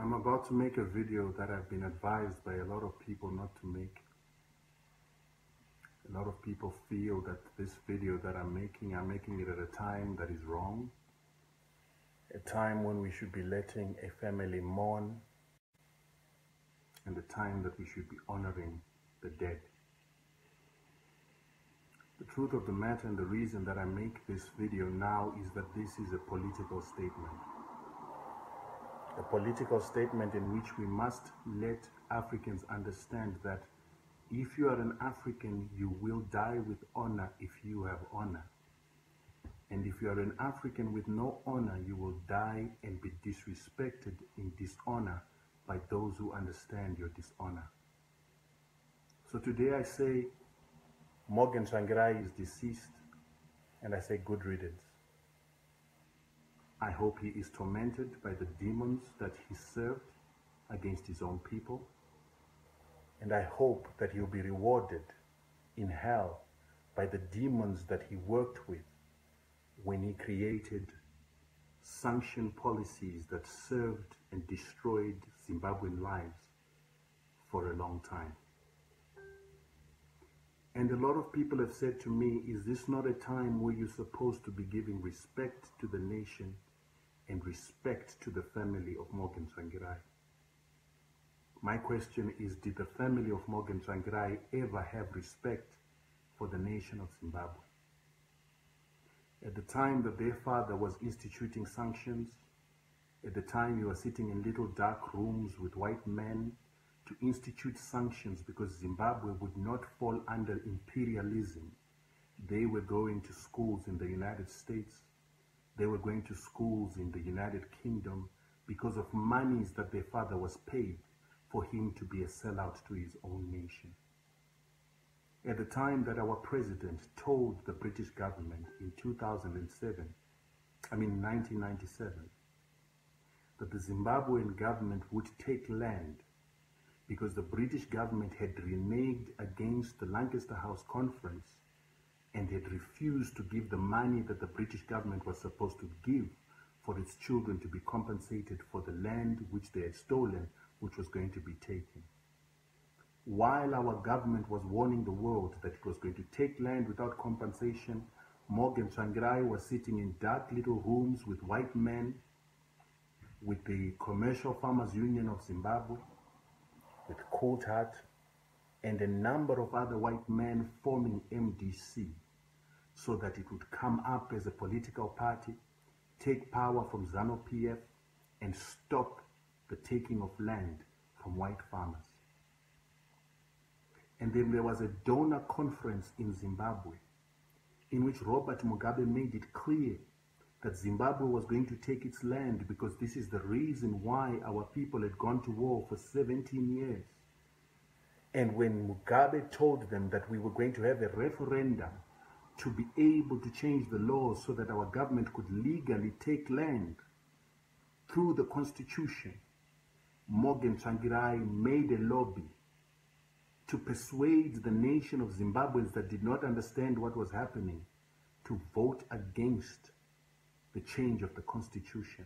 I'm about to make a video that I've been advised by a lot of people not to make. A lot of people feel that this video that I'm making it at a time that is wrong. A time when we should be letting a family mourn, and a time that we should be honoring the dead. The truth of the matter and the reason that I make this video now is that this is a political statement. A political statement in which we must let Africans understand that if you are an African, you will die with honor if you have honor. And if you are an African with no honor, you will die and be disrespected in dishonor by those who understand your dishonor. So today I say Morgan Tsvangirai is deceased, and I say good riddance. I hope he is tormented by the demons that he served against his own people. And I hope that he'll be rewarded in hell by the demons that he worked with when he created sanction policies that served and destroyed Zimbabwean lives for a long time. And a lot of people have said to me, is this not a time where you're supposed to be giving respect to the nation and respect to the family of Morgan Tsvangirai? My question is, did the family of Morgan Tsvangirai ever have respect for the nation of Zimbabwe? At the time that their father was instituting sanctions, at the time you were sitting in little dark rooms with white men to institute sanctions because Zimbabwe would not fall under imperialism, they were going to schools in the United States. They were going to schools in the United Kingdom because of monies that their father was paid for him to be a sellout to his own nation. At the time that our president told the British government in 1997, that the Zimbabwean government would take land because the British government had reneged against the Lancaster House Conference and had refused to give the money that the British government was supposed to give for its children to be compensated for the land which they had stolen, which was going to be taken. While our government was warning the world that it was going to take land without compensation, Morgan Tsvangirai was sitting in dark little rooms with white men, with the Commercial Farmers Union of Zimbabwe, with Coulthard, and a number of other white men forming MDC so that it would come up as a political party, take power from ZANU-PF, and stop the taking of land from white farmers. And then there was a donor conference in Zimbabwe in which Robert Mugabe made it clear that Zimbabwe was going to take its land because this is the reason why our people had gone to war for 17 years. And when Mugabe told them that we were going to have a referendum to be able to change the laws so that our government could legally take land through the constitution, Morgan Tsvangirai made a lobby to persuade the nation of Zimbabweans that did not understand what was happening to vote against the change of the constitution.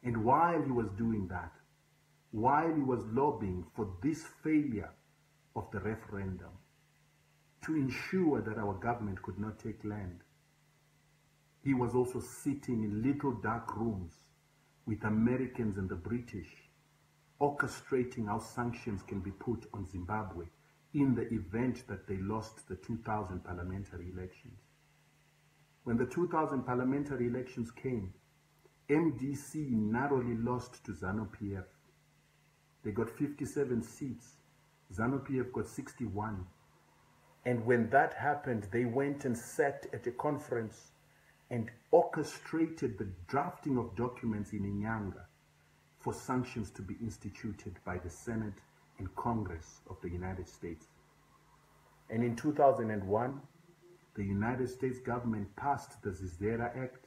And while he was doing that, while he was lobbying for this failure of the referendum to ensure that our government could not take land, he was also sitting in little dark rooms with Americans and the British, orchestrating how sanctions can be put on Zimbabwe in the event that they lost the 2000 parliamentary elections. When the 2000 parliamentary elections came, MDC narrowly lost to ZANU-PF. They got 57 seats. ZANU-PF got 61. And when that happened, they went and sat at a conference and orchestrated the drafting of documents in Inyanga for sanctions to be instituted by the Senate and Congress of the United States. And in 2001, the United States government passed the Zizera Act,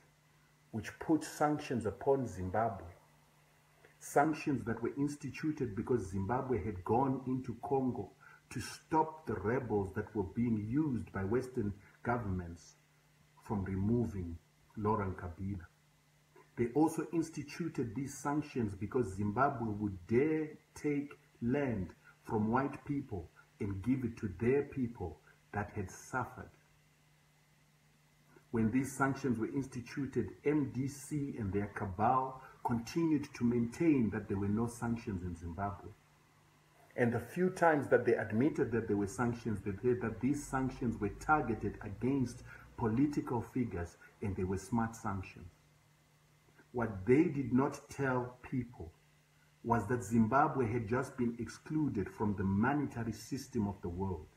which put sanctions upon Zimbabwe. Sanctions that were instituted because Zimbabwe had gone into Congo to stop the rebels that were being used by Western governments from removing Laurent Kabila. They also instituted these sanctions because Zimbabwe would dare take land from white people and give it to their people that had suffered. When these sanctions were instituted, MDC and their cabal continued to maintain that there were no sanctions in Zimbabwe. And the few times that they admitted that there were sanctions, they said that these sanctions were targeted against political figures and they were smart sanctions. What they did not tell people was that Zimbabwe had just been excluded from the monetary system of the world.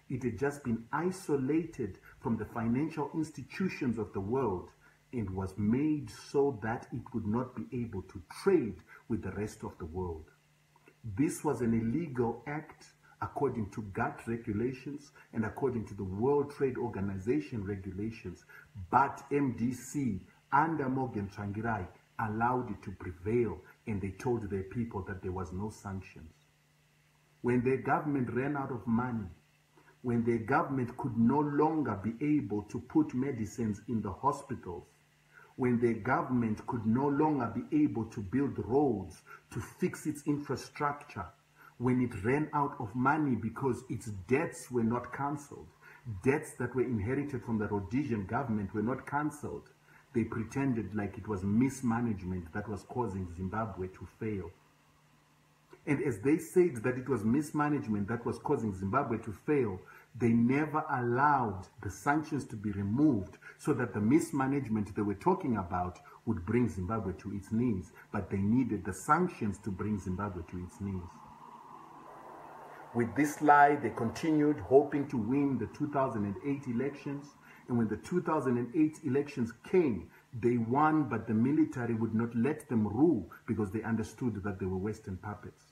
It had just been isolated from the financial institutions of the world and was made so that it would not be able to trade with the rest of the world. This was an illegal act according to GATT regulations and according to the World Trade Organization regulations, but MDC under Morgan Tsvangirai allowed it to prevail, and they told their people that there was no sanctions. When their government ran out of money, when their government could no longer be able to put medicines in the hospitals, when their government could no longer be able to build roads, to fix its infrastructure, when it ran out of money because its debts were not cancelled, debts that were inherited from the Rhodesian government were not cancelled, they pretended like it was mismanagement that was causing Zimbabwe to fail. And as they said that it was mismanagement that was causing Zimbabwe to fail, they never allowed the sanctions to be removed so that the mismanagement they were talking about would bring Zimbabwe to its knees. But they needed the sanctions to bring Zimbabwe to its knees. With this lie, they continued hoping to win the 2008 elections. And when the 2008 elections came, they won, but the military would not let them rule because they understood that they were Western puppets.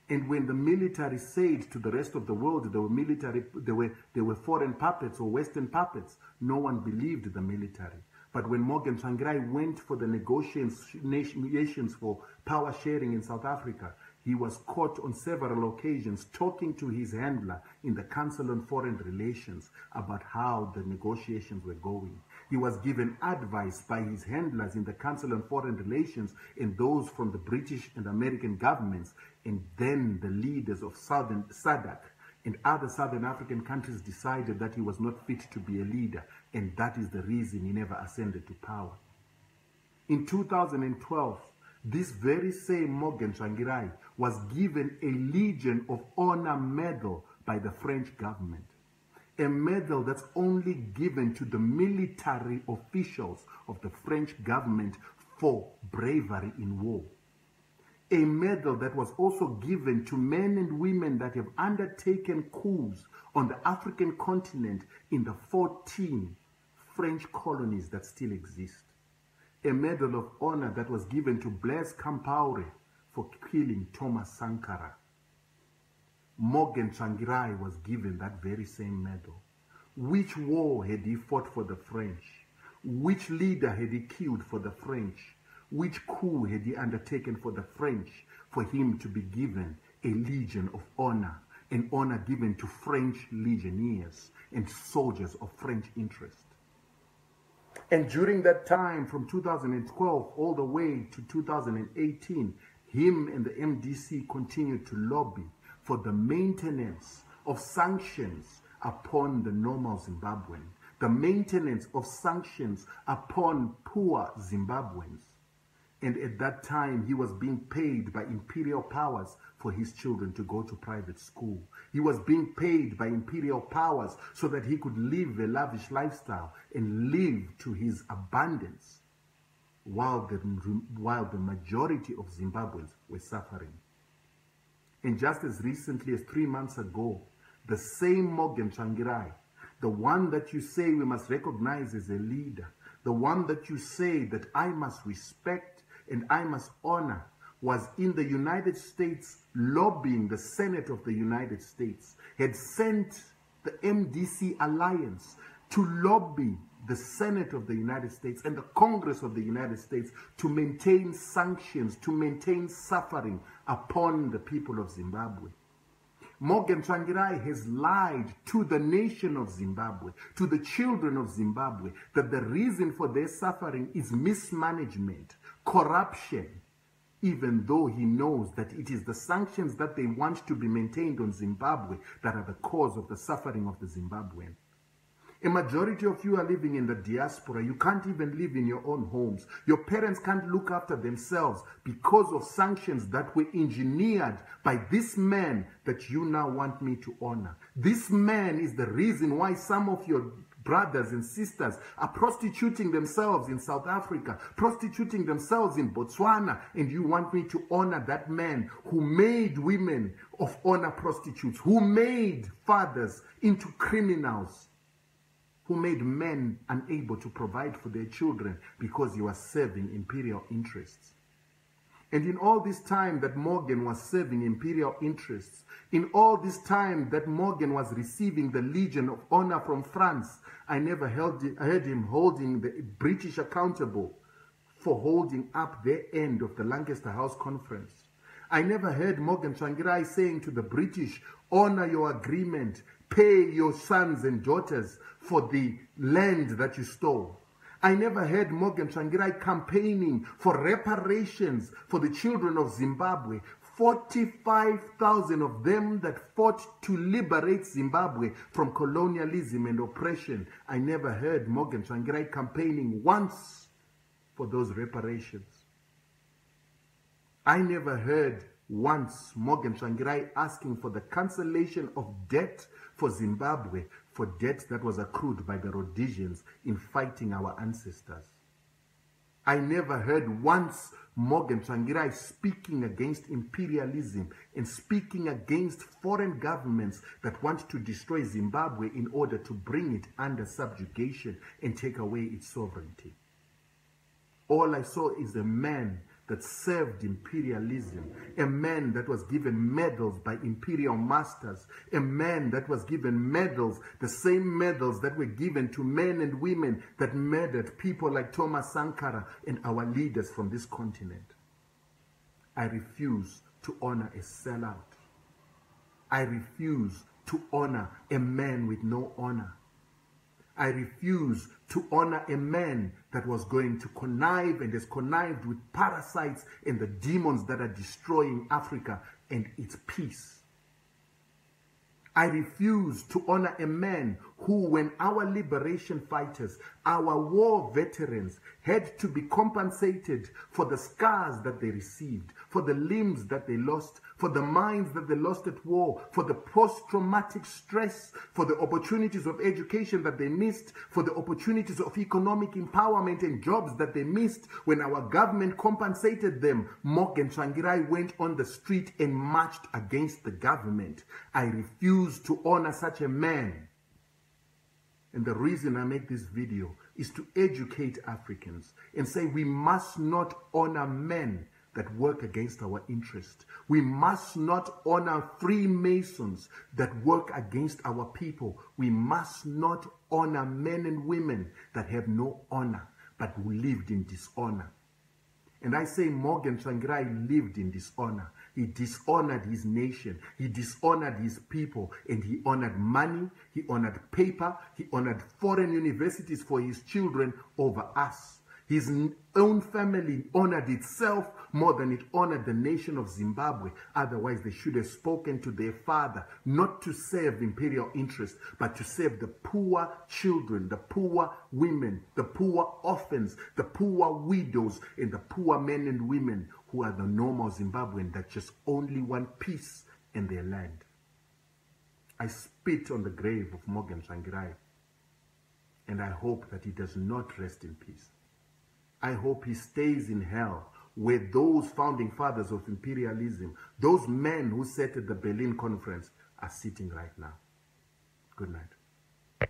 And when the military said to the rest of the world they were foreign puppets or Western puppets, no one believed the military. But when Morgan Tsvangirai went for the negotiations for power sharing in South Africa, he was caught on several occasions talking to his handler in the Council on Foreign Relations about how the negotiations were going. He was given advice by his handlers in the Council on Foreign Relations and those from the British and American governments, and then the leaders of SADC and other Southern African countries decided that he was not fit to be a leader, and that is the reason he never ascended to power. In 2012, this very same Morgan Tsvangirai was given a Legion of Honor medal by the French government. A medal that's only given to the military officials of the French government for bravery in war. A medal that was also given to men and women that have undertaken coups on the African continent in the 14 French colonies that still exist. A medal of honor that was given to Blaise Compaoré for killing Thomas Sankara. Morgan Tsvangirai was given that very same medal. Which war had he fought for the French? Which leader had he killed for the French? Which coup had he undertaken for the French for him to be given a Legion of Honor, an honor given to French legionnaires and soldiers of French interest? And during that time, from 2012 all the way to 2018, him and the MDC continued to lobby for the maintenance of sanctions upon the normal Zimbabwean, the maintenance of sanctions upon poor Zimbabweans. And at that time, he was being paid by imperial powers for his children to go to private school. He was being paid by imperial powers so that he could live a lavish lifestyle and live to his abundance while the majority of Zimbabweans were suffering. And just as recently as 3 months ago, the same Morgan Tsvangirai, the one that you say we must recognize as a leader, the one that you say that I must respect and I must honor, was in the United States lobbying the Senate of the United States, had sent the MDC Alliance to lobby the Senate of the United States and the Congress of the United States to maintain sanctions, to maintain suffering upon the people of Zimbabwe. Morgan Tsvangirai has lied to the nation of Zimbabwe, to the children of Zimbabwe, that the reason for their suffering is mismanagement, corruption, even though he knows that it is the sanctions that they want to be maintained on Zimbabwe that are the cause of the suffering of the Zimbabwean. A majority of you are living in the diaspora. You can't even live in your own homes. Your parents can't look after themselves because of sanctions that were engineered by this man that you now want me to honor. This man is the reason why some of your brothers and sisters are prostituting themselves in South Africa, prostituting themselves in Botswana, and you want me to honor that man who made women of honor prostitutes, who made fathers into criminals, who made men unable to provide for their children because he was serving imperial interests. And in all this time that Morgan was serving imperial interests, in all this time that Morgan was receiving the Legion of Honor from France, I never heard him holding the British accountable for holding up their end of the Lancaster House Conference. I never heard Morgan Tsvangirai saying to the British, honor your agreement, pay your sons and daughters for the land that you stole. I never heard Morgan Tsvangirai campaigning for reparations for the children of Zimbabwe, 45,000 of them that fought to liberate Zimbabwe from colonialism and oppression. I never heard Morgan Tsvangirai campaigning once for those reparations. I never heard once Morgan Tsvangirai asking for the cancellation of debt for Zimbabwe, for debt that was accrued by the Rhodesians in fighting our ancestors. I never heard once Morgan Tsvangirai speaking against imperialism and speaking against foreign governments that want to destroy Zimbabwe in order to bring it under subjugation and take away its sovereignty. All I saw is a man that served imperialism, a man that was given medals by imperial masters, a man that was given medals, the same medals that were given to men and women that murdered people like Thomas Sankara and our leaders from this continent. I refuse to honor a sellout. I refuse to honor a man with no honor. I refuse to honor a man that was going to connive and has connived with parasites and the demons that are destroying Africa and its peace. I refuse to honor a man who, when our liberation fighters, our war veterans, had to be compensated for the scars that they received, for the limbs that they lost, for the minds that they lost at war, for the post-traumatic stress, for the opportunities of education that they missed, for the opportunities of economic empowerment and jobs that they missed, when our government compensated them, Morgan Tsvangirai went on the street and marched against the government. I refuse to honor such a man. And the reason I make this video is to educate Africans and say we must not honor men that work against our interest. We must not honor Freemasons that work against our people. We must not honor men and women that have no honor but who lived in dishonor. And I say Morgan Tsvangirai lived in dishonor. He dishonored his nation. He dishonored his people. And he honored money. He honored paper. He honored foreign universities for his children over us. His own family honored itself more than it honored the nation of Zimbabwe. Otherwise, they should have spoken to their father, not to serve imperial interests, but to serve the poor children, the poor women, the poor orphans, the poor widows, and the poor men and women who are the normal Zimbabwean that just only want peace in their land. I spit on the grave of Morgan Tsvangirai, and I hope that he does not rest in peace. I hope he stays in hell where those founding fathers of imperialism, those men who sat at the Berlin Conference, are sitting right now. Good night.